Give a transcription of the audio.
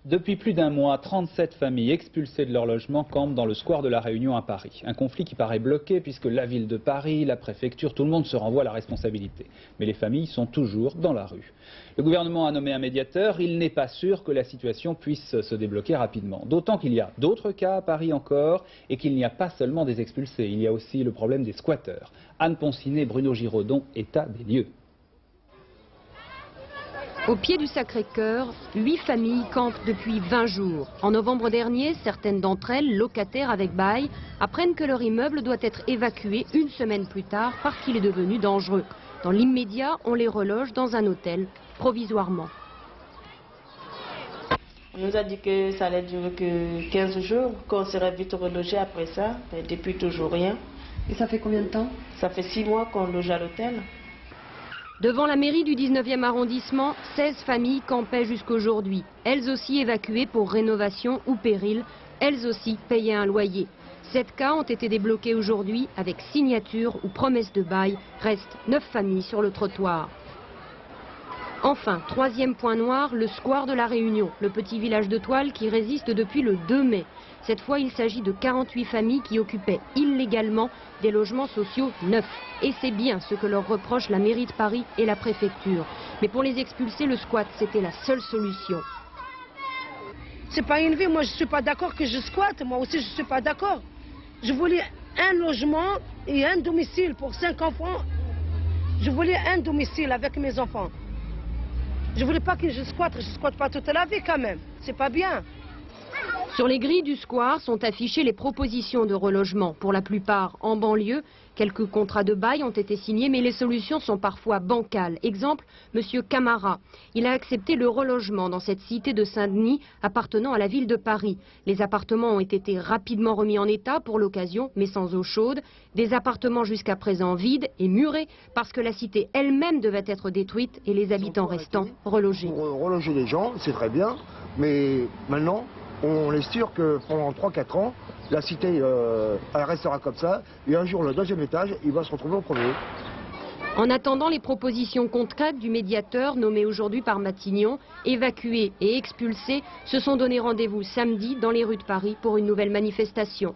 Depuis plus d'un mois, 37 familles expulsées de leur logement campent dans le square de la Réunion à Paris. Un conflit qui paraît bloqué puisque la ville de Paris, la préfecture, tout le monde se renvoie la responsabilité. Mais les familles sont toujours dans la rue. Le gouvernement a nommé un médiateur. Il n'est pas sûr que la situation puisse se débloquer rapidement. D'autant qu'il y a d'autres cas à Paris encore et qu'il n'y a pas seulement des expulsés. Il y a aussi le problème des squatteurs. Anne Poncinet, Bruno Giraudon, état des lieux. Au pied du Sacré-Cœur, 8 familles campent depuis 20 jours. En novembre dernier, certaines d'entre elles, locataires avec bail, apprennent que leur immeuble doit être évacué une semaine plus tard parce qu'il est devenu dangereux. Dans l'immédiat, on les reloge dans un hôtel, provisoirement. On nous a dit que ça allait durer que 15 jours, qu'on serait vite relogé après ça, mais depuis toujours rien. Et ça fait combien de temps? Ça fait 6 mois qu'on loge à l'hôtel. Devant la mairie du 19e arrondissement, 16 familles campaient jusqu'aujourd'hui. Elles aussi évacuées pour rénovation ou péril. Elles aussi payaient un loyer. 7 cas ont été débloqués aujourd'hui avec signature ou promesse de bail. Restent 9 familles sur le trottoir. Enfin, troisième point noir, le square de la Réunion, le petit village de toile qui résiste depuis le 2 mai. Cette fois, il s'agit de 48 familles qui occupaient illégalement des logements sociaux neufs. Et c'est bien ce que leur reproche la mairie de Paris et la préfecture. Mais pour les expulser, le squat, c'était la seule solution. C'est pas une vie, moi je suis pas d'accord que je squatte, moi aussi je suis pas d'accord. Je voulais un logement et un domicile pour 5 enfants. Je voulais un domicile avec mes enfants. Je voulais pas que je squatte pas toute la vie quand même, c'est pas bien. Sur les grilles du square sont affichées les propositions de relogement, pour la plupart en banlieue. Quelques contrats de bail ont été signés, mais les solutions sont parfois bancales. Exemple, M. Camara. Il a accepté le relogement dans cette cité de Saint-Denis appartenant à la ville de Paris. Les appartements ont été rapidement remis en état pour l'occasion, mais sans eau chaude. Des appartements jusqu'à présent vides et murés parce que la cité elle-même devait être détruite et les habitants restants relogés. Pour reloger les gens, c'est très bien, mais maintenant, on est sûr que pendant 3-4 ans, la cité elle restera comme ça, et un jour le deuxième étage, il va se retrouver au premier. En attendant les propositions concrètes du médiateur nommé aujourd'hui par Matignon, évacués et expulsés se sont donné rendez-vous samedi dans les rues de Paris pour une nouvelle manifestation.